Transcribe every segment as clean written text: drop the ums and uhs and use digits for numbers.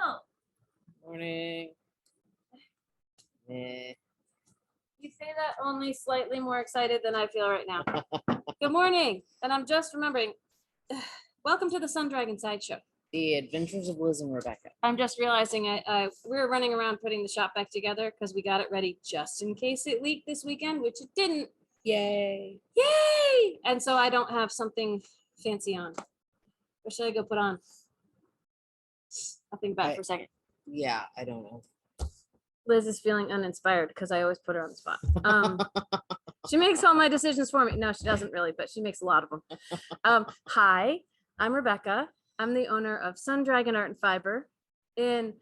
Oh, Morning. Eh. you say that only slightly more excited than I feel right now. Good morning. And I'm just remembering, welcome to the Sun Dragon Sideshow. The Adventures of Liz and Rebecca. I'm just realizing we were running around putting the shop back together because we got it ready just in case it leaked this weekend, which it didn't. Yay. Yay! And so I don't have something fancy on. What should I go put on? I'll think about it for a second. Yeah, I don't know. Liz is feeling uninspired because I always put her on the spot. She makes all my decisions for me. No, she doesn't really, but she makes a lot of them. Hi, I'm Rebecca. I'm the owner of Sun Dragon Art and Fiber in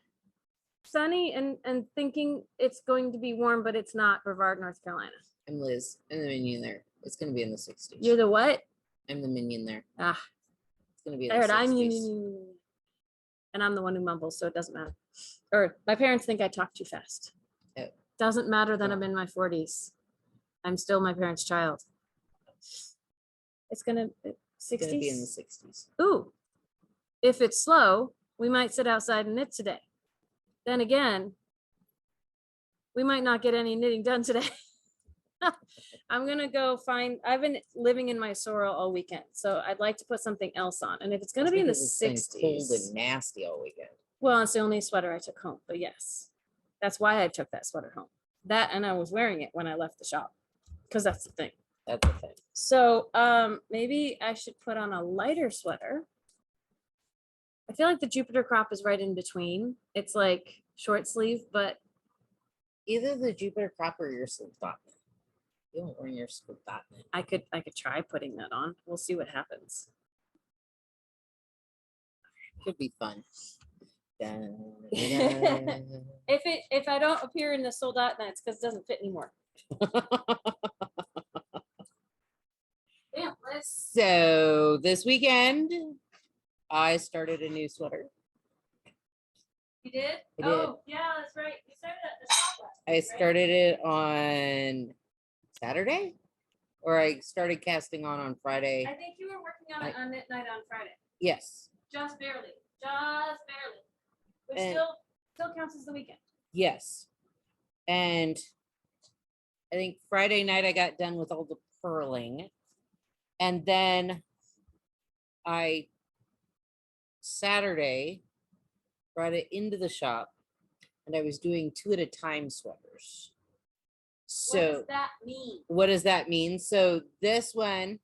sunny and thinking it's going to be warm, but it's not, Brevard, North Carolina. I'm Liz. I'm the minion there. It's going to be in the 60s. You're the what? I'm the minion there. Ah, It's going to be in I heard the 60s. I'm you. And I'm the one who mumbles, so it doesn't matter. Or my parents think I talk too fast. Oh. Doesn't matter that I'm in my 40s. I'm still my parents' child. It's gonna 60s. It's going to be in the 60s. Ooh, if it's slow, we might sit outside and knit today. Then again, we might not get any knitting done today. I'm gonna go find. I've been living in my sorrel all weekend, so I'd like to put something else on. And if it's gonna be in the 60s, cold and nasty all weekend. well, it's the only sweater I took home. But yes, that's why I took that sweater home. That and I was wearing it when I left the shop, because that's the thing. That's the thing. So maybe I should put on a lighter sweater. I feel like the Jupiter crop is right in between. It's like short sleeve, but Either the Jupiter crop or your Soldotna. You don't wear your Soldotna. I could try putting that on. We'll see what happens. Could be fun. Dun, dun, If I don't appear in the Soldotna, it's because it doesn't fit anymore. Damn, Liz. So this weekend, I started a new sweater. You did? I did. Oh, yeah, that's right. You started at the shop last I week, started it on Saturday, or I started casting on Friday. right? I think you were working on it on Knit Night on Friday. Yes. Just barely. Just barely. Which And- still counts as the weekend. Yes. And I think Friday night I got done with all the purling. And then Saturday brought it into the shop and I was doing 2 at a time sweaters. So what does that mean? what does that mean? So this one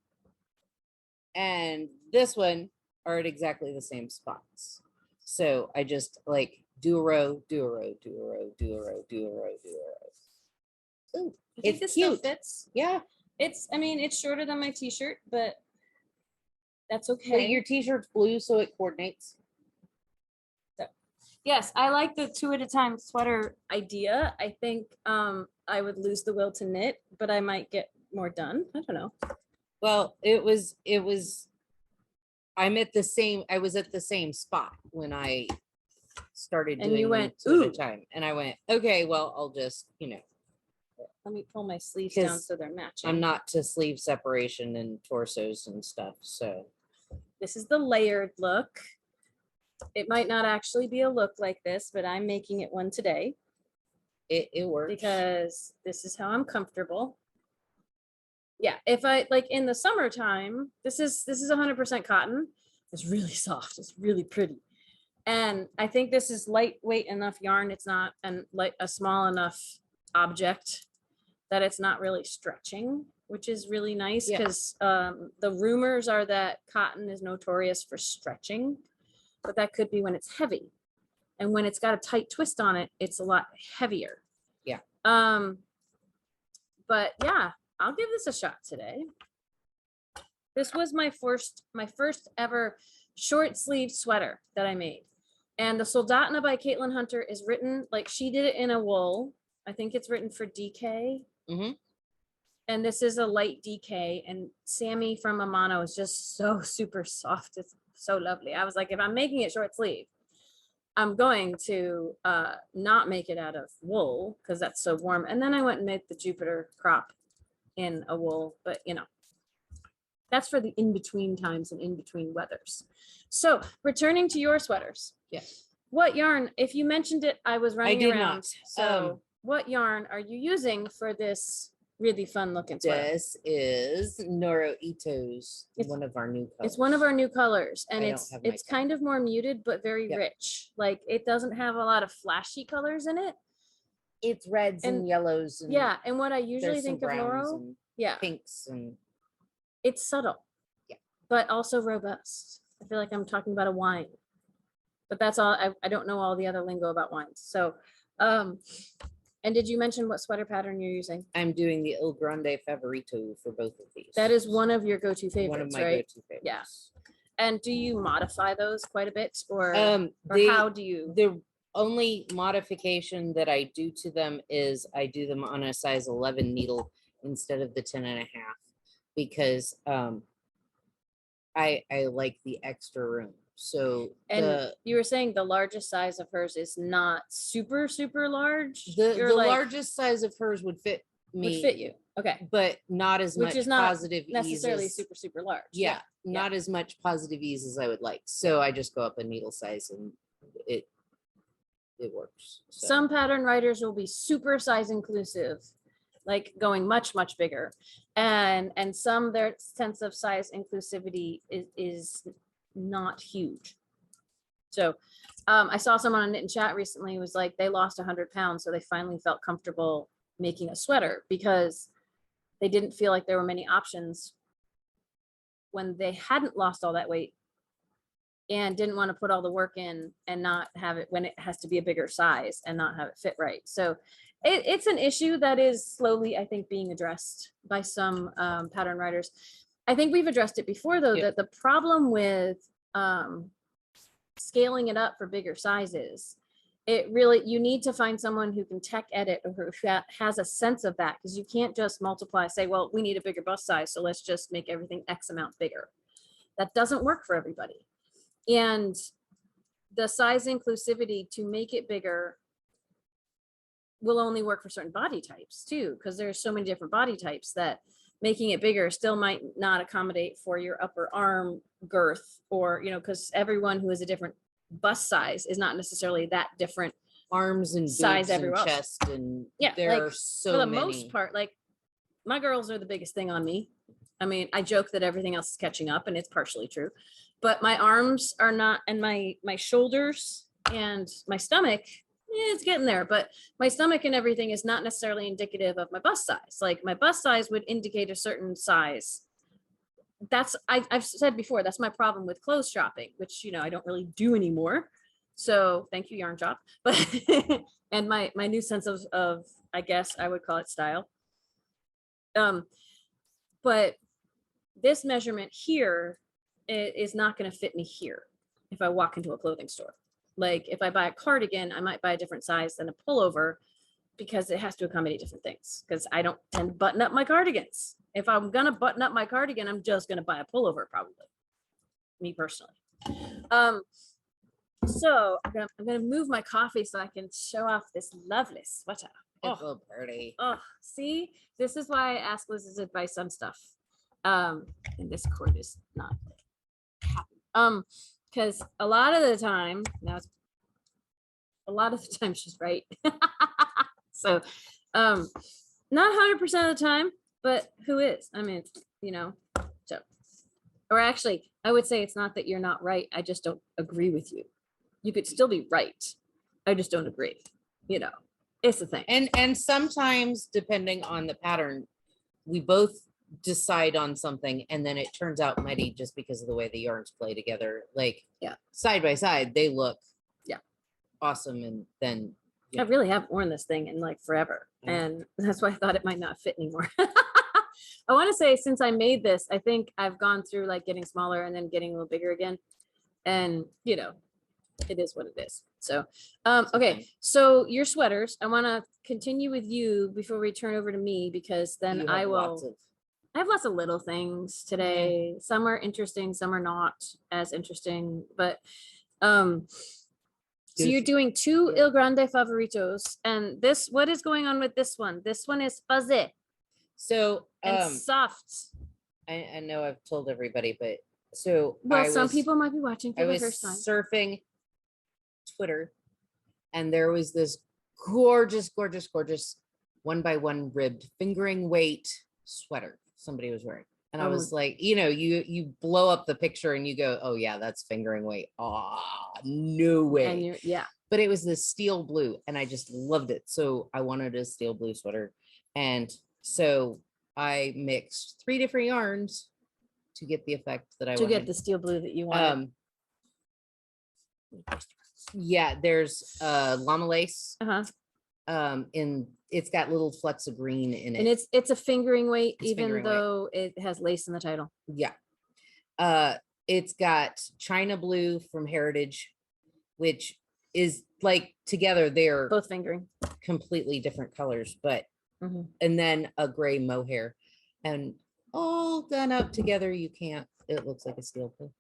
and this one are at exactly the same spots. So I just like do a row, do a row, do a row, do a row, do a row, do a row. Ooh, I think it's this still cute. fits. Yeah, I mean, it's shorter than my t-shirt, but that's but okay. your t-shirt's blue, so it coordinates. Yes, I like the 2 at a time sweater idea. I think I would lose the will to knit, but I might get more done. I don't know. Well, I was at the same spot when I started And doing you went, 2 at "Ooh." a time. And I went, okay, well, I'll just, Let me pull my sleeves down 'Cause so they're matching. I'm not to sleeve separation and torsos and stuff. So This is the layered look. It might not actually be a look like this, but I'm making it one today it works. because this is how I'm comfortable. Yeah, if I like in the summertime, this is 100% cotton. It's really soft. It's really pretty. And I think this is lightweight enough yarn. It's not a small enough object that it's not really stretching, which is really nice Yeah. because the rumors are that cotton is notorious for stretching, but that could be when it's heavy. And when it's got a tight twist on it, it's a lot heavier. Yeah. But yeah, I'll give this a shot today. This was my first ever short sleeve sweater that I made. And the Soldotna by Caitlin Hunter is written, like she did it in a wool. I think it's written for DK. Mhm. And this is a light DK. And Sammy from Amano is just so super soft. It's so lovely. I was like, if I'm making it short sleeve, I'm going to not make it out of wool because that's so warm. And then I went and made the Jupiter crop in a wool, but that's for the in-between times and in-between weathers. So returning to your sweaters. Yes. what yarn, if you mentioned it, I was running did around. not. So what yarn are you using for this really fun looking sweater? This is Noro Ito's, It's- one of our new colors. It's one of our new colors, and I don't it's have my it's kind of more muted but very Yep. rich. Like it doesn't have a lot of flashy colors in it. It's reds and and- yellows and Yeah, and what I there's usually some think of browns Noro, and yeah, pinks and it's subtle. Yeah. But also robust. I feel like I'm talking about a wine. But that's all. I don't know all the other lingo about wines. So, and did you mention what sweater pattern you're using? I'm doing the Il Grande Favorito for both of these. That is one of your go-to favorites, one of my right? go-to favorites. Yeah. And do you modify those quite a bit, or The, how do you? the only modification that I do to them is I do them on a size 11 needle instead of the 10 and a half because I like the extra room. So And you were saying the largest size of hers is not super large. the You're like, largest size of hers would fit me, would fit you. Okay. but not as Which much is not positive Necessarily ease as- super large. yeah, not as much positive ease as I would like. So I just go up a needle size and it works. So. Some pattern writers will be super size inclusive, like going much bigger, and some their sense of size inclusivity is not huge. So I saw someone on Knit and Chat recently who was like they lost 100 pounds, so they finally felt comfortable making a sweater because they didn't feel like there were many options when they hadn't lost all that weight and didn't want to put all the work in and not have it when it has to be a bigger size and not have it fit right. So it's an issue that is slowly, I think, being addressed by some pattern writers. I think we've addressed it before, though, that the problem with scaling it up for bigger sizes, you need to find someone who can tech edit or who has a sense of that, because you can't just multiply, say, well, we need a bigger bust size, so let's just make everything X amount bigger. That doesn't work for everybody. And the size inclusivity to make it bigger will only work for certain body types too, because there's so many different body types that making it bigger still might not accommodate for your upper arm girth, or, because everyone who is a different bust size is not necessarily that different arms and size boobs and everywhere else. chest and Yeah, there like, are so for the many. most part, like my girls are the biggest thing on me. I mean, I joke that everything else is catching up, and it's partially true, but my arms are not, and my shoulders and my stomach, it's getting there, but my stomach and everything is not necessarily indicative of my bust size. Like my bust size would indicate a certain size. I've said before, that's my problem with clothes shopping, which, I don't really do anymore. So thank you, Yarn Shop. But and my new sense of, I guess I would call it style. But this measurement here is not going to fit me here if I walk into a clothing store. Like if I buy a cardigan, I might buy a different size than a pullover because it has to accommodate different things, because I don't tend to button up my cardigans. If I'm going to button up my cardigan, I'm just going to buy a pullover, probably, me personally. So I'm going to move my coffee so I can show off this lovely sweater. It's a little pretty. Oh, see, this is why I ask Liz's advice on stuff. And this cord is not happy. Because a lot of the time, she's right. So, not 100% of the time, but who is? I mean, so, or actually, I would say it's not that you're not right. I just don't agree with you. You could still be right. I just don't agree. It's the thing. And sometimes, depending on the pattern, we both decide on something and then it turns out muddy just because of the way the yarns play together. Like, side by side, they look awesome. And then I really have worn this thing in like forever. And that's why I thought it might not fit anymore. I want to say, since I made this, I think I've gone through like getting smaller and then getting a little bigger again. And, it is what it is. So, okay. So your sweaters, I want to continue with you before we turn over to me, because then I have lots of little things today. Some are interesting, some are not as interesting, but, so you're doing two Il Grande Favoritos, and what is going on with this one? This one is fuzzy. So, and soft. I know I've told everybody, but some people might be watching for the first time. Surfing Twitter, and there was this gorgeous, gorgeous, gorgeous 1x1 ribbed fingering weight sweater somebody was wearing. And I was like, you blow up the picture and you go, oh yeah, that's fingering weight. Oh, no way. And yeah. But it was this steel blue and I just loved it. So I wanted a steel blue sweater. And so I mixed 3 different yarns to get the effect that I wanted. To get the steel blue that you wanted. Yeah, there's llama lace. Uh-huh. It's got little flecks of green in it. And it's a fingering weight, It's even fingering though it has lace in the title. Yeah. It's got China blue from Heritage, which is like together they're Both fingering. completely different colors, but Mhm. and then a gray mohair, and all done up together. It looks like a steel blue.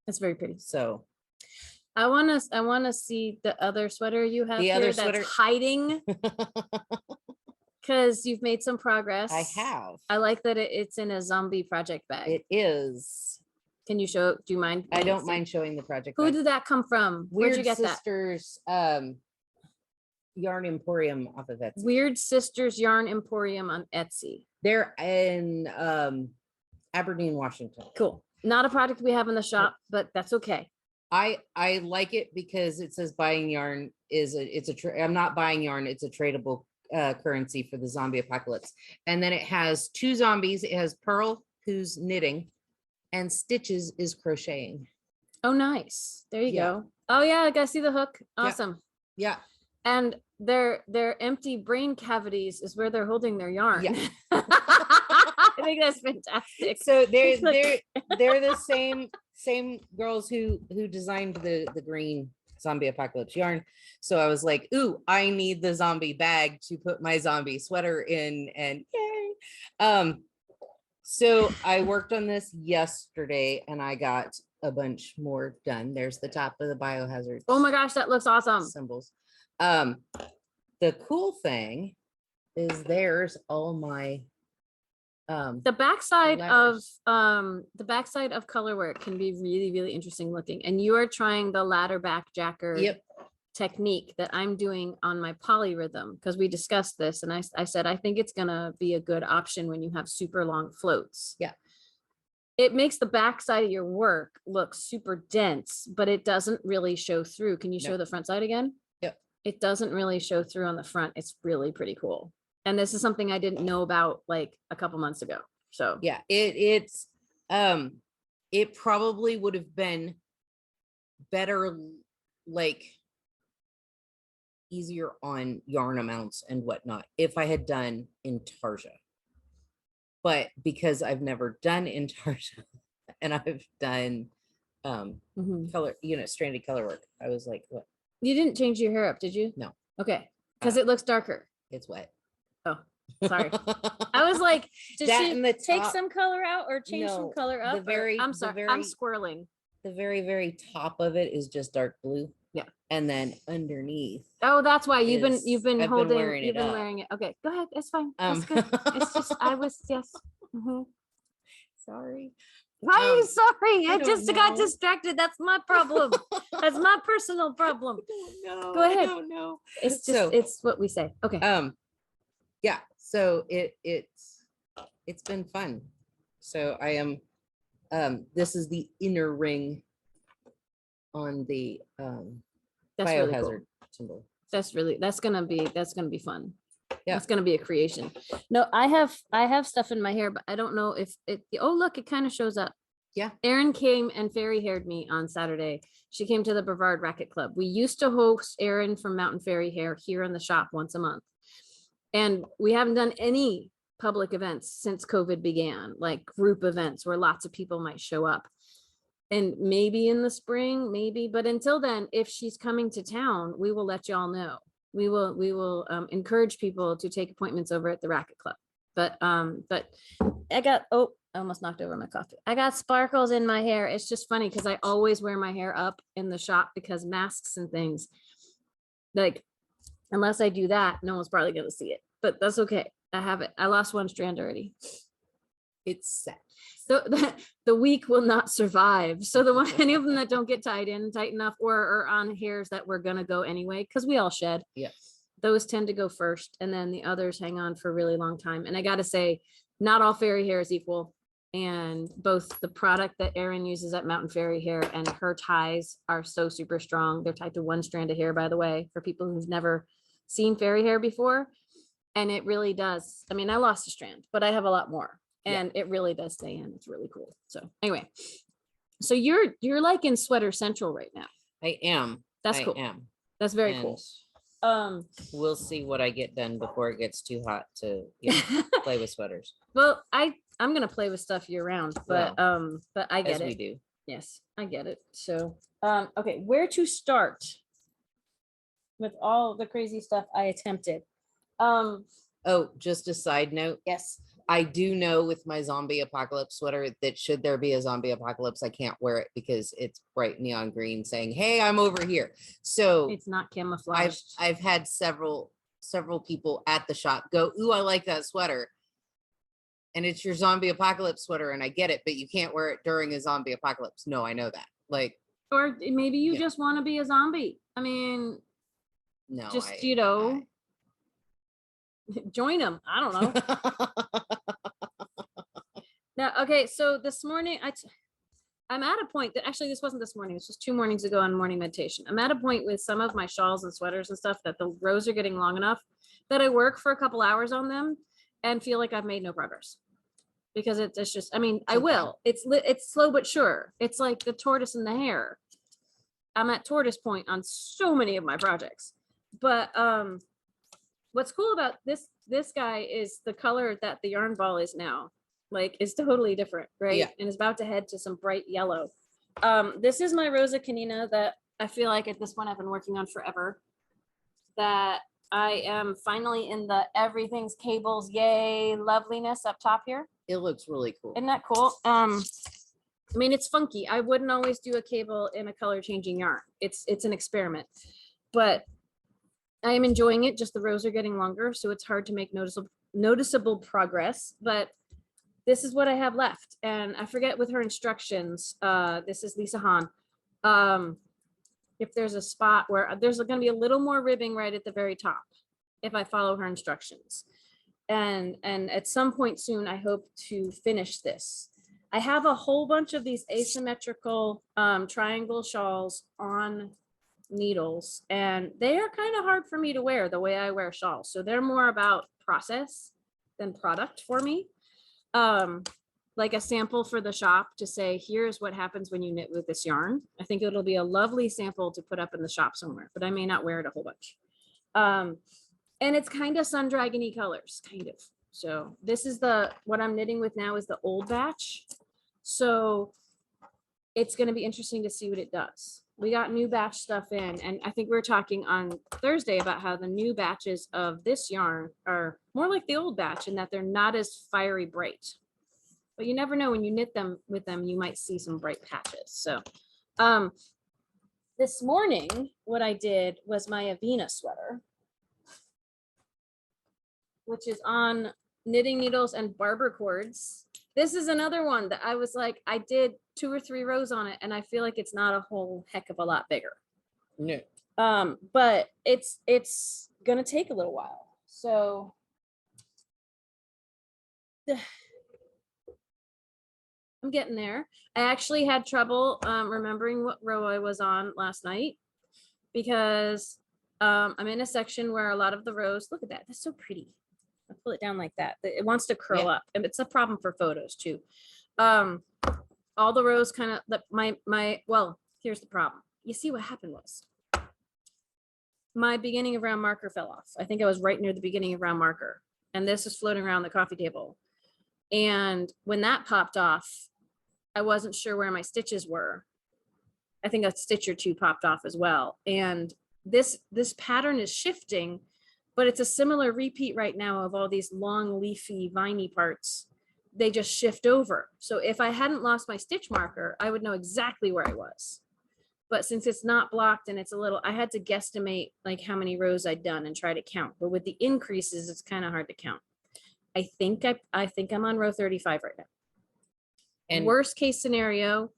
It's very pretty. So I want to see the other sweater you have The here other that's sweater- hiding, because you've made some progress. I have. I like that it's in a zombie project bag. It is. Can you show? Do you mind? I don't see? mind showing the project. Who bag. did that come from? Where'd Weird you get Sisters Yarn Emporium off of that? Etsy. Weird Sisters Yarn Emporium on Etsy. They're in Aberdeen, Washington. Cool. Not a product we have in the shop, but that's okay. I like it because it says buying yarn I'm not buying yarn, it's a tradable currency for the zombie apocalypse. And then it has 2 zombies. It has Pearl, who's knitting, and Stitches is crocheting. Oh, nice. There you Yeah. go. Oh yeah, I see the hook. Awesome. Yeah. And their empty brain cavities is where they're holding their yarn. Yeah. I think that's fantastic. So they're Like- they're the same girls who designed the green zombie apocalypse yarn. So I was like, ooh, I need the zombie bag to put my zombie sweater in, and yay. So I worked on this yesterday and I got a bunch more done. There's the top of the biohazard. Oh my gosh, that looks awesome. Symbols. The cool thing is there's all my The backside of letters. color work can be really, really interesting looking. And you are trying the ladder back jacker Yep. technique that I'm doing on my polyrhythm, because we discussed this and I said I think it's gonna be a good option when you have super long floats. Yeah. It makes the backside of your work look super dense, but it doesn't really show through. Can you show No. the front side again? Yep. It doesn't really show through on the front. It's really pretty cool. And this is something I didn't know about like a couple months ago. So Yeah, it's it probably would have been better, like easier on yarn amounts and whatnot if I had done intarsia. But because I've never done intarsia and I've done Mhm. color, stranded color work, I was like, what? You didn't change your hair up, did you? No. Okay. Because it looks darker. It's wet. Oh, sorry. I was like, did That she and the take top- some color out or change some No, color the up? Or- very- I'm the sorry. I'm very- squirreling. The very, very top of it is just dark blue. Yeah. And then underneath. Oh, that's why you've been I've been holding, wearing you've it been up. wearing it. Okay, go ahead. It's fine. Um, It's good. It's just yes. Mhm. Sorry. Why are you sorry? I I don't just got know. distracted. That's my problem. That's my personal problem. No, Go ahead. I don't know. It's just So- it's what we say. Okay. Yeah. So it's been fun. So I am. This is the inner ring on the That's really cool. biohazard symbol. That's gonna be fun. Yeah. That's gonna be a creation. No, I have stuff in my hair, but I don't know if it, oh look, it kind of shows up. Yeah. Erin came and fairy haired me on Saturday. She came to the Brevard Racket Club. We used to host Erin from Mountain Fairy Hair here in the shop once a month. And we haven't done any public events since COVID began, like group events where lots of people might show up. And maybe in the spring, maybe, but until then, if she's coming to town, we will let y'all know. We will encourage people to take appointments over at the Racket Club. But I got, I almost knocked over my coffee. I got sparkles in my hair. It's just funny because I always wear my hair up in the shop because masks and things, like, unless I do that, no one's probably gonna see it, but that's okay. I have it. I lost one strand already. It's set. the weak will not survive. So the one, any of them that don't get tied in tight enough or are on hairs that we're gonna go anyway, because we all shed. Yeah. Those tend to go first, and then the others hang on for a really long time. And I gotta say, not all fairy hair is equal. And both the product that Erin uses at Mountain Fairy Hair and her ties are so super strong. They're tied to one strand of hair, by the way, for people who've never seen fairy hair before. And it really does. I mean, I lost a strand, but I have a lot more, and it really does stay in. It's really cool. So anyway, so you're like in Sweater Central right now. I am. That's cool. I am. That's very cool. We'll see what I get done before it gets too hot to play with sweaters. Well, I'm gonna play with stuff year round, but I get As it. we do. Yes, I get it. So okay, where to start with all the crazy stuff I attempted? Oh, just a side note. Yes. I do know with my zombie apocalypse sweater that should there be a zombie apocalypse, I can't wear it because it's bright neon green saying, "Hey, I'm over here." So It's not camouflaged. I've had several people at the shop go, "Ooh, I like that sweater." And it's your zombie apocalypse sweater, and I get it, but you can't wear it during a zombie apocalypse. No, I know that. Like, Or maybe you Yeah. just want to be a zombie. I mean, no, just join them. I don't know. Now, okay, so this morning I'm at a point that actually this wasn't this morning. It's just 2 mornings ago on morning meditation. I'm at a point with some of my shawls and sweaters and stuff that the rows are getting long enough that I work for a couple hours on them and feel like I've made no progress. Because it's just, I mean, I will. It's slow but sure. It's like the tortoise and the hare. I'm at tortoise point on so many of my projects. But what's cool about this guy is the color that the yarn ball is now. Like, is totally different, right? Yeah. And is about to head to some bright yellow. This is my Rosa Canina that I feel like at this point I've been working on forever. That I am finally in the everything's cables, yay, loveliness up top here. It looks really cool. Isn't that cool? I mean, it's funky. I wouldn't always do a cable in a color changing yarn. It's an experiment, but I am enjoying it. Just the rows are getting longer, so it's hard to make noticeable progress, but this is what I have left. And I forget with her instructions, this is Lisa Hahn. If there's a spot where there's going to be a little more ribbing right at the very top, if I follow her instructions. And at some point soon, I hope to finish this. I have a whole bunch of these asymmetrical triangle shawls on needles, and they are kind of hard for me to wear the way I wear shawls. So they're more about process than product for me. Like a sample for the shop to say, here's what happens when you knit with this yarn. I think it'll be a lovely sample to put up in the shop somewhere, but I may not wear it a whole bunch. And it's kind of Sun Dragon-y colors, kind of. So this is what I'm knitting with now is the old batch. So it's going to be interesting to see what it does. We got new batch stuff in, and I think we were talking on Thursday about how the new batches of this yarn are more like the old batch in that they're not as fiery bright. But you never know, when you knit them with them, you might see some bright patches. So this morning, what I did was my Aveena sweater, which is on knitting needles and barber cords. This is another one that I was like, I did 2 or 3 rows on it, and I feel like it's not a whole heck of a lot bigger. No. But it's gonna take a little while. So I'm getting there. I actually had trouble remembering what row I was on last night because I'm in a section where a lot of the rows, look at that, that's so pretty. I'll pull it down like that. It wants to curl up, and it's a problem for photos too. All the rows kind of, well, here's the problem. You see what happened was my beginning of round marker fell off. I think I was right near the beginning of round marker, and this is floating around the coffee table. And when that popped off, I wasn't sure where my stitches were. I think a stitch or 2 popped off as well. And this pattern is shifting, but it's a similar repeat right now of all these long leafy viney parts. They just shift over. So if I hadn't lost my stitch marker, I would know exactly where I was. But since it's not blocked and it's a little, I had to guesstimate like how many rows I'd done and try to count. But with the increases, it's kind of hard to count. I think I'm on row 35 right now. And worst case scenario,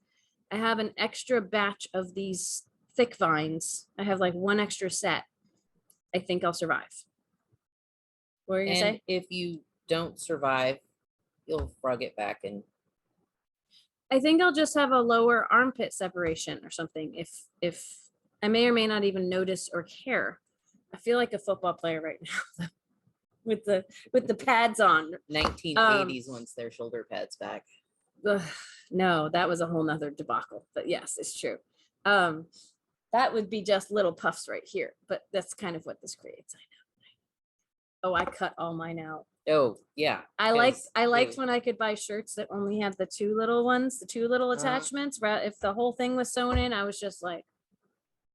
I have an extra batch of these thick vines. I have like one extra set. I think I'll survive. What are you gonna and say? if you don't survive, you'll frog it back and I think I'll just have a lower armpit separation or something. If I may or may not even notice or care. I feel like a football player right now with the pads on. 1980s wants their shoulder pads back. Ugh, no, that was a whole nother debacle. But yes, it's true. That would be just little puffs right here, but that's kind of what this creates. I know. Oh, I cut all mine out. Oh, yeah. I liked 'cause when I could buy shirts that only had the two little ones, the two little attachments. If the whole thing was sewn in, I was just like,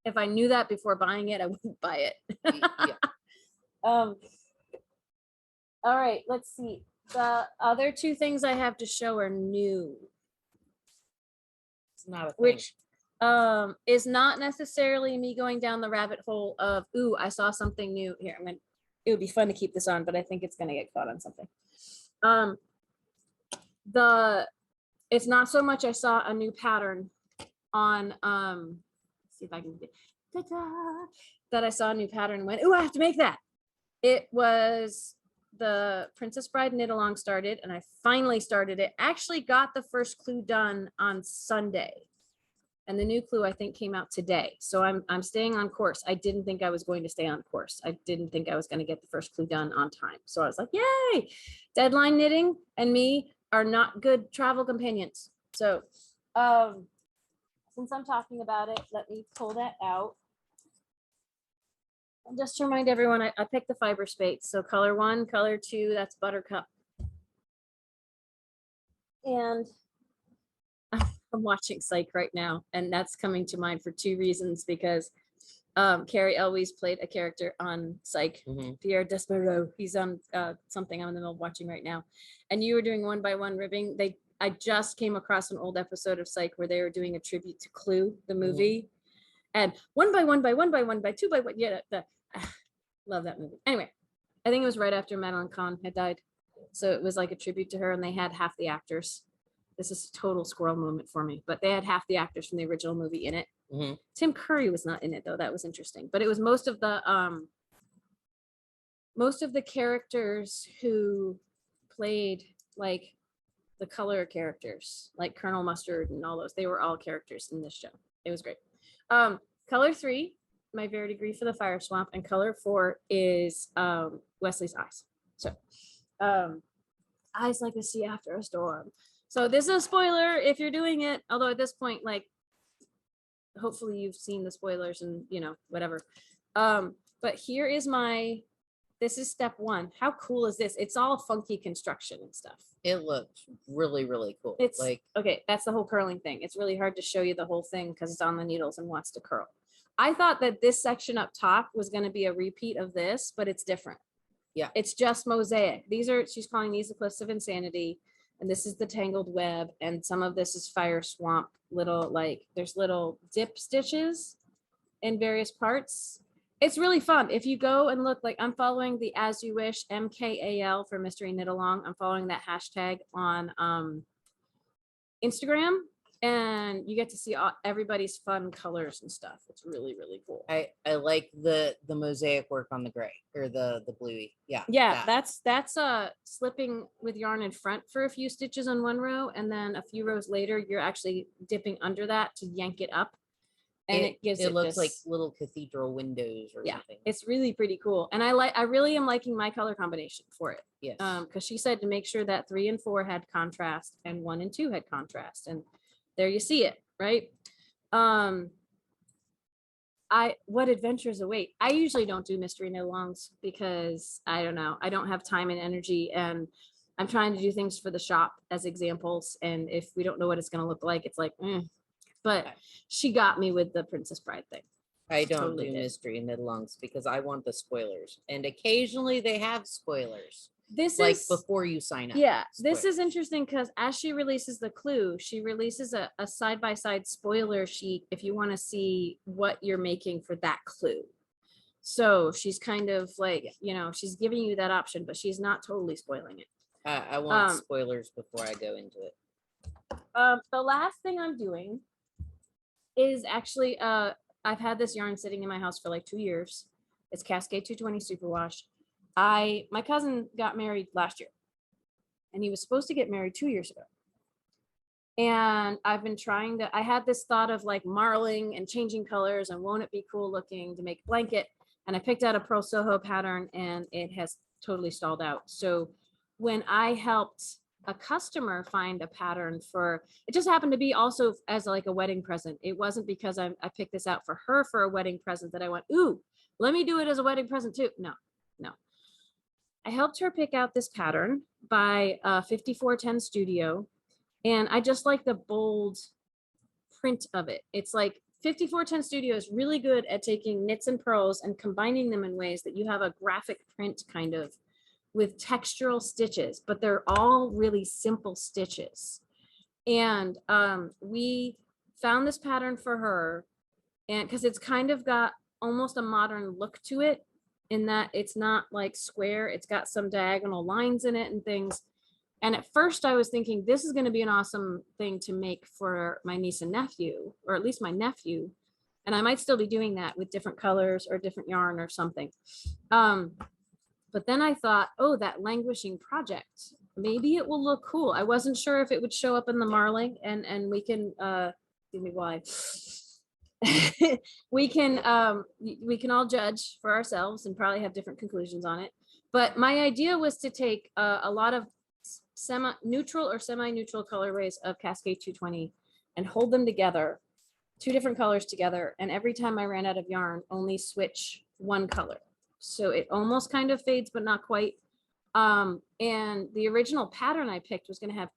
if I knew that before buying it, I wouldn't buy it. yeah. All right, let's see. The other two things I have to show are new, It's not a thing. which is not necessarily me going down the rabbit hole of, ooh, I saw something new here. It would be fun to keep this on, but I think it's gonna get caught on something. It's not so much I saw a new pattern on see if I can that I saw a new pattern and went, ooh, I have to make that. It was the Princess Bride knit along started, and I finally started it. Actually got the first clue done on Sunday, and the new clue I think came out today. So I'm staying on course. I didn't think I was going to stay on course. I didn't think I was going to get the first clue done on time. So I was like, yay! Deadline knitting and me are not good travel companions. So since I'm talking about it, let me pull that out. And just to remind everyone, I picked the fiber spates. So color 1, color 2, that's Buttercup. And I'm watching Psych right now, and that's coming to mind for 2 reasons, because Carrie Elwes played a character on Psych, Pierre Despereaux. He's on something I'm in the middle of watching right now. And you were doing 1 by 1 ribbing. I just came across an old episode of Psych where they were doing a tribute to Clue, the movie. And 1 by 1 by 1 by 1 by 2 by 1. Yeah, love that movie. Anyway, I think it was right after Madeline Kahn had died. So it was like a tribute to her, and they had half the actors. This is a total squirrel moment for me, but they had half the actors from the original movie in it. Tim Curry was not in it though. That was interesting, but it was most of the characters who played like the color characters, like Colonel Mustard and all those. They were all characters in this show. It was great. Color 3, my Verity Grief for the Fire Swamp, and color 4 is Wesley's eyes. So eyes like the sea after a storm. So this is a spoiler if you're doing it, although at this point, like, hopefully you've seen the spoilers and, you know, whatever. But here is this is step 1. How cool is this? It's all funky construction and stuff. It looks really, really cool. It's like, okay, that's the whole curling thing. It's really hard to show you the whole thing because it's on the needles and wants to curl. I thought that this section up top was going to be a repeat of this, but it's different. Yeah. It's just mosaic. She's calling these the Cliffs of Insanity. And this is the Tangled Web. And some of this is Fire Swamp. There's little dip stitches in various parts. It's really fun. If you go and look, like, I'm following the As You Wish MKAL for Mystery Knit Along. I'm following that hashtag on Instagram, and you get to see everybody's fun colors and stuff. It's really, really cool. I like the mosaic work on the gray or the bluey. Yeah. Yeah, that's slipping with yarn in front for a few stitches on one row, and then a few rows later, you're actually dipping under that to yank it up. And it looks like little cathedral windows or something. It's really pretty cool. And I really am liking my color combination for it. Yes. Because she said to make sure that 3 and 4 had contrast and 1 and 2 had contrast. And there you see it, right? What adventures await? I usually don't do mystery knit-alongs because I don't know. I don't have time and energy, and I'm trying to do things for the shop as examples. And if we don't know what it's going to look like, it's like, But she got me with the Princess Bride thing. I don't do mystery knit-alongs because I want the spoilers, and occasionally they have spoilers. This like is before you sign up. Yeah, this is interesting because as she releases the clue, she releases a side-by-side spoiler sheet if you want to see what you're making for that clue. So she's kind of like, you know, she's giving you that option, but she's not totally spoiling it. I want spoilers before I go into it. The last thing I'm doing is actually, I've had this yarn sitting in my house for like 2 years. It's Cascade 220 Superwash. My cousin got married last year, and he was supposed to get married 2 years ago. And I've been trying to, I had this thought of like marling and changing colors and won't it be cool looking to make a blanket. And I picked out a Pearl Soho pattern and it has totally stalled out. So when I helped a customer find a pattern for, it just happened to be also as like a wedding present. It wasn't because I picked this out for her for a wedding present that I went, ooh, let me do it as a wedding present too. No. I helped her pick out this pattern by 5410 Studio. And I just like the bold print of it. It's like 5410 Studio is really good at taking knits and purls and combining them in ways that you have a graphic print kind of with textural stitches, but they're all really simple stitches. And we found this pattern for her, and because it's kind of got almost a modern look to it in that it's not like square, it's got some diagonal lines in it and things. And at first I was thinking this is going to be an awesome thing to make for my niece and nephew, or at least my nephew. And I might still be doing that with different colors or different yarn or something. But then I thought, oh, that languishing project, maybe it will look cool. I wasn't sure if it would show up in the marling, and we can, give me why. we can all judge for ourselves and probably have different conclusions on it. But my idea was to take a lot of semi-neutral or semi-neutral colorways of Cascade 220 and hold them together, 2 different colors together. And every time I ran out of yarn, only switch one color. So it almost kind of fades, but not quite. And the original pattern I picked was going to have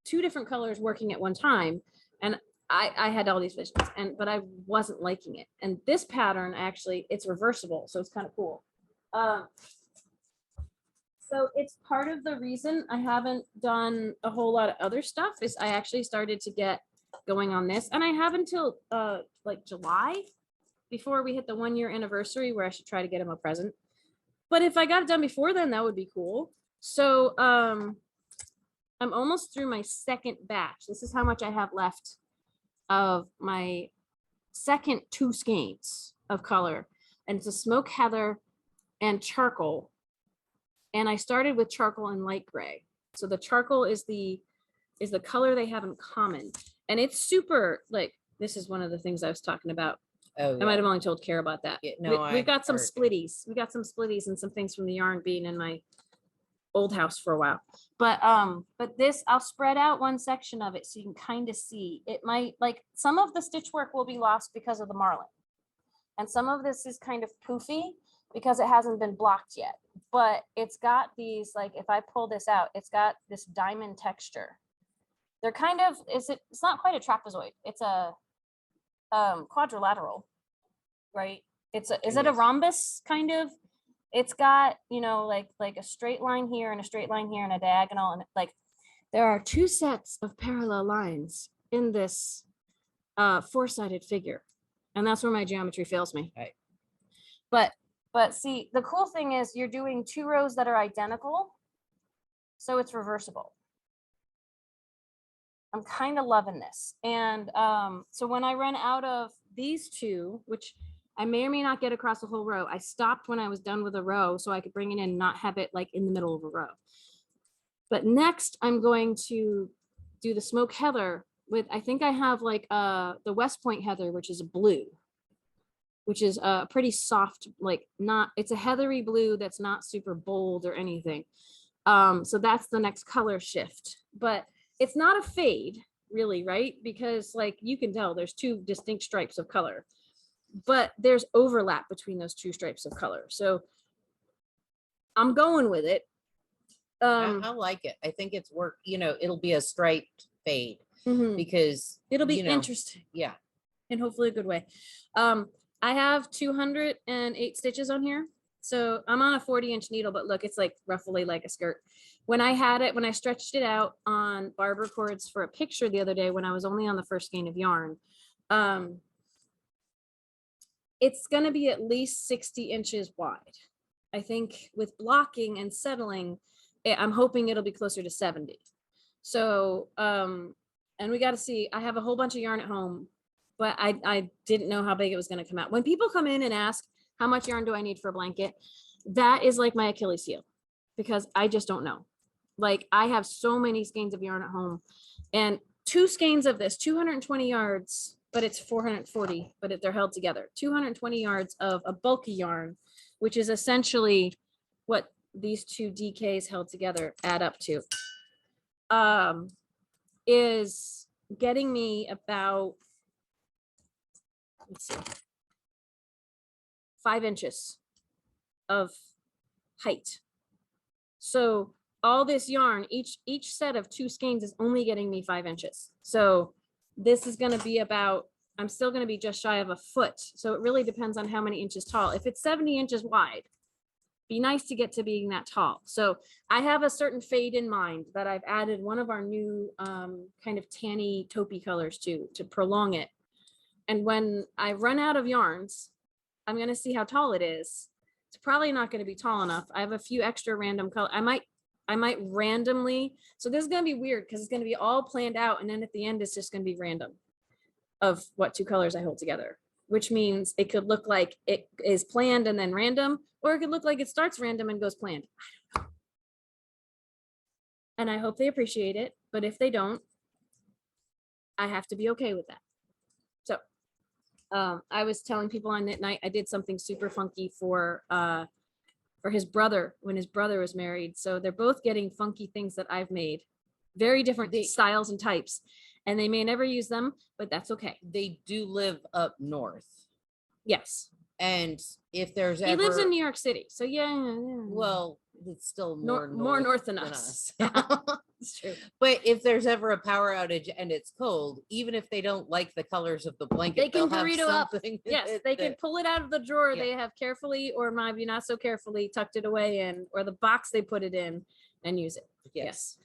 2 different colors working at one time. And I had all these visions, but I wasn't liking it. And this pattern, actually, it's reversible. So it's kind of cool. So it's part of the reason I haven't done a whole lot of other stuff is I actually started to get going on this, and I have until like July before we hit the 1-year anniversary where I should try to get him a present. But if I got it done before then, that would be cool. So I'm almost through my second batch. This is how much I have left of my second 2 skeins of color, and it's a smoke heather and charcoal. And I started with charcoal and light gray. So the charcoal is the color they have in common. And it's super, like, this is one of the things I was talking about. Oh, yeah. I might have only told Kara about that. Yeah, no, we've got some splitties. We got some splitties and some things from the yarn being in my old house for a while. But this, I'll spread out one section of it so you can kind of see. It might, like, some of the stitch work will be lost because of the marling. And some of this is kind of poofy because it hasn't been blocked yet. But it's got these, like, if I pull this out, it's got this diamond texture. They're kind of, it's not quite a trapezoid. It's a quadrilateral, right? Is it a rhombus kind of? It's got, you know, like a straight line here and a straight line here and a diagonal. And like, there are 2 sets of parallel lines in this 4-sided figure. And that's where my geometry fails me. Right. But see, the cool thing is you're doing 2 rows that are identical, so it's reversible. I'm kind of loving this. And so when I run out of these 2, which I may or may not get across the whole row, I stopped when I was done with a row so I could bring it in and not have it like in the middle of a row. But next I'm going to do the smoke heather with, I think I have like the West Point heather, which is a blue, which is a pretty soft, like not, it's a heathery blue that's not super bold or anything. So that's the next color shift, but it's not a fade really, right? Because like you can tell there's 2 distinct stripes of color, but there's overlap between those 2 stripes of color. So I'm going with it. I like it. I think it's work, you know, it'll be a striped fade because it'll be interesting. Yeah. In hopefully a good way. I have 208 stitches on here. So I'm on a 40-inch needle, but look, it's like roughly like a skirt. When I stretched it out on barber cords for a picture the other day, when I was only on the first skein of yarn, it's going to be at least 60 inches wide. I think with blocking and settling, I'm hoping it'll be closer to 70. So and we got to see, I have a whole bunch of yarn at home, but I didn't know how big it was going to come out. When people come in and ask, how much yarn do I need for a blanket? That is like my Achilles heel, because I just don't know. Like, I have so many skeins of yarn at home, and 2 skeins of this, 220 yards, but it's 440, but they're held together. 220 yards of a bulky yarn, which is essentially what these 2 DKs held together add up to, is getting me about, let's see, 5 inches of height. So all this yarn, each set of 2 skeins is only getting me 5 inches. So this is going to be about, I'm still going to be just shy of a foot. So it really depends on how many inches tall. If it's 70 inches wide, be nice to get to being that tall. So I have a certain fade in mind that I've added one of our new kind of tanny taupey colors to prolong it. And when I run out of yarns, I'm going to see how tall it is. It's probably not going to be tall enough. I have a few extra random color. I might randomly. So this is going to be weird because it's going to be all planned out. And then at the end, it's just going to be random of what 2 colors I hold together, which means it could look like it is planned and then random, or it could look like it starts random and goes planned. I don't know. And I hope they appreciate it. But if they don't, I have to be okay with that. So I was telling people on Knit Night, I did something super funky for his brother when his brother was married. So they're both getting funky things that I've made, very different styles and types, and they may never use them, but that's okay. They do live up north. Yes. And if there's he lives in New York City, so yeah. Well, it's still more north than us. It's true. But if there's ever a power outage and it's cold, even if they don't like the colors of the blanket, they can burrito up. Yes, they can that, pull it out of the drawer yeah. They have carefully, or maybe not so carefully, tucked it away in, or the box they put it in, and use it. Yes.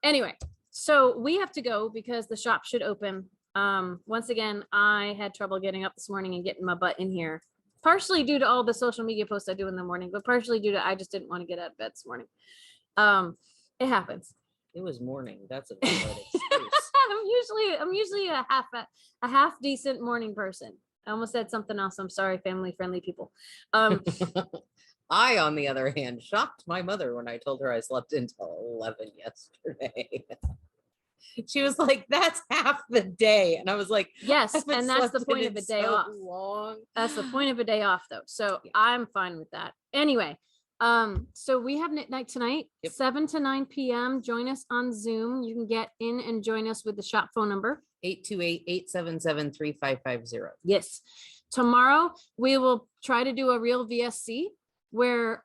Anyway, so we have to go because the shop should open. Once again, I had trouble getting up this morning and getting my butt in here, partially due to all the social media posts I do in the morning, but partially due to I just didn't want to get out of bed this morning. It happens. It was morning. That's a valid excuse. I'm usually a half decent morning person. I almost said something else. I'm sorry, family friendly people. I, on the other hand, shocked my mother when I told her I slept until 11 yesterday. She was like, that's half the day. And I was like, yes, and that's the point of a day off. Long. That's the point of a day off, though. So yeah. I'm fine with that. Anyway, so we have Knit Night tonight, 7 to 9 p.m. Join us on Zoom. You can get in and join us with the shop phone number, 828-877-3550. Yes. Tomorrow we will try to do a real VSC where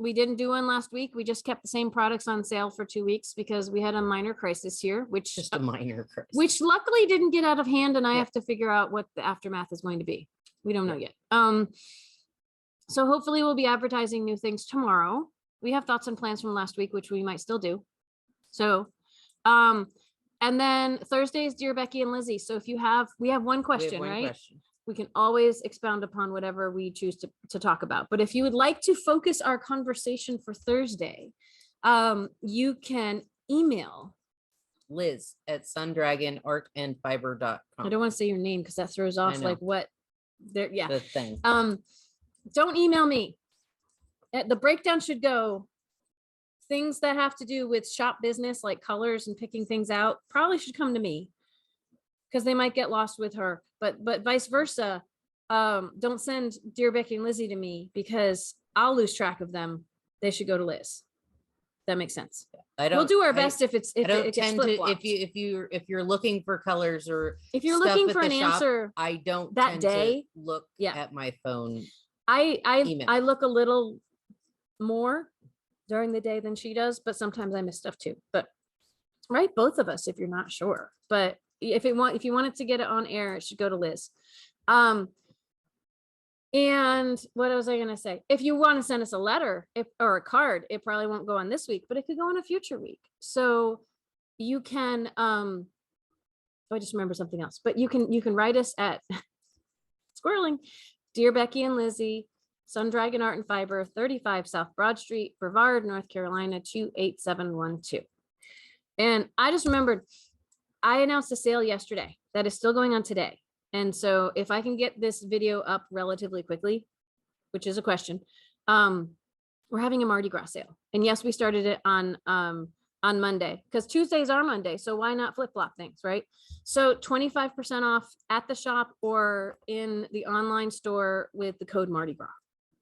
we didn't do one last week. We just kept the same products on sale for 2 weeks because we had a minor crisis here, which just a minor crisis, which luckily didn't get out of hand. And I have to figure out what the aftermath is going to be. We don't know yet. So hopefully we'll be advertising new things tomorrow. We have thoughts and plans from last week, which we might still do. So, and then Thursday is Dear Becky and Lizzie. So if you have, we have one question, right? We can always expound upon whatever we choose to talk about. But if you would like to focus our conversation for Thursday, you can email Liz at sundragonartandfiber.com. I don't want to say your name because that throws off like what there. Yeah. The thing. Don't email me. The breakdown should go things that have to do with shop business, like colors and picking things out, probably should come to me because they might get lost with her. But vice versa. Don't send Dear Becky and Lizzie to me because I'll lose track of them. They should go to Liz. That makes sense. We'll do our best if it tend to if you're looking for colors or if you're looking for an answer, I don't that tend day to look at my phone. I look a little more during the day than she does, but sometimes I miss stuff too. But right, both of us, if you're not sure. But if you wanted to get it on air, it should go to Liz. And what was I going to say? If you want to send us a letter or a card, it probably won't go on this week, but it could go on a future week. So you can, I just remember something else, but you can write us at squirreling, Dear Becky and Lizzie, Sun Dragon Art and Fiber, 35 South Broad Street, Brevard, North Carolina, 28712. And I just remembered I announced a sale yesterday that is still going on today. And so if I can get this video up relatively quickly, which is a question, we're having a Mardi Gras sale. And yes, we started it on Monday because Tuesdays are Monday. So why not flip flop things, right? So 25% off at the shop or in the online store with the code Mardi Gras.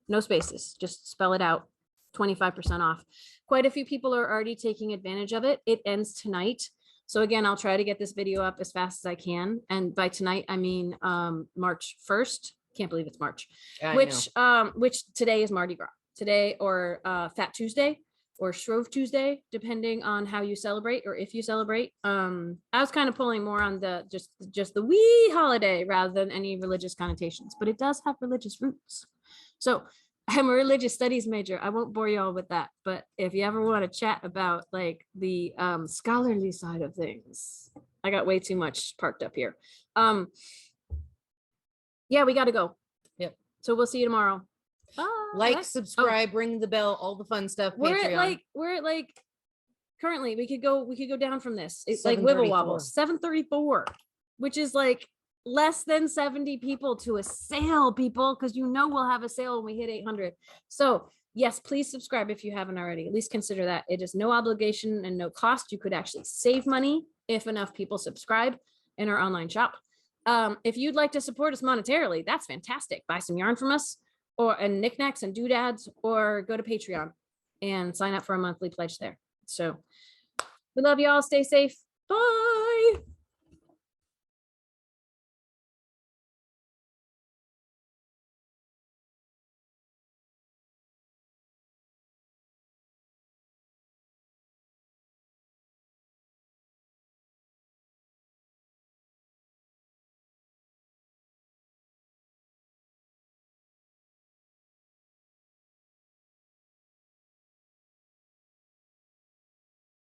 No spaces, just spell it out. 25% off. Quite a few people are already taking advantage of it. It ends tonight. So again, I'll try to get this video up as fast as I can. And by tonight, I mean March 1st. Can't believe it's March. Which today is Mardi Gras. Today or Fat Tuesday or Shrove Tuesday, depending on how you celebrate or if you celebrate. I was kind of pulling more on the just the wee holiday rather than any religious connotations, but it does have religious roots. So I'm a religious studies major. I won't bore you all with that, but if you ever want to chat about like the scholarly side of things, I got way too much parked up here. Yeah, we got to go. Yep. So we'll see you tomorrow. Bye. Like, subscribe, ring the bell, all the fun stuff. We're Patreon. at like currently we could go down from this. It's like wibble wobble 734, which is like less than 70 people to a sale, people, because you know we'll have a sale when we hit 800. So yes, please subscribe if you haven't already. At least consider that. It is no obligation and no cost. You could actually save money if enough people subscribe in our online shop. If you'd like to support us monetarily, that's fantastic. Buy some yarn from us and knickknacks and doodads, or go to Patreon and sign up for a monthly pledge there. So we love you all. Stay safe. Bye.